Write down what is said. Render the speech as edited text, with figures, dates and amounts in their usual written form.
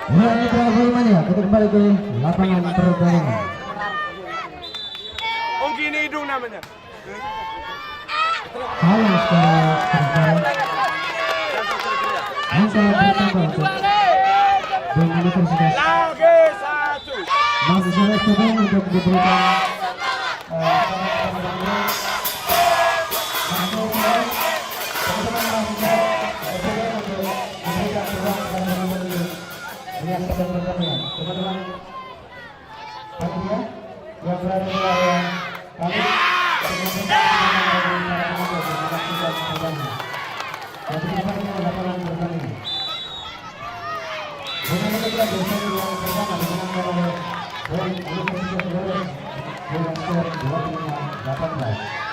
Mulai Mania, kita kembali ke lapangan pertandingan. Oh gini hidung namanya. Halo sekali sekarang. Masa pertama untuk Universitas. Lagi satu. Masih saya coba untuk diberikan teman-teman Patria yang berada di area kami Universitas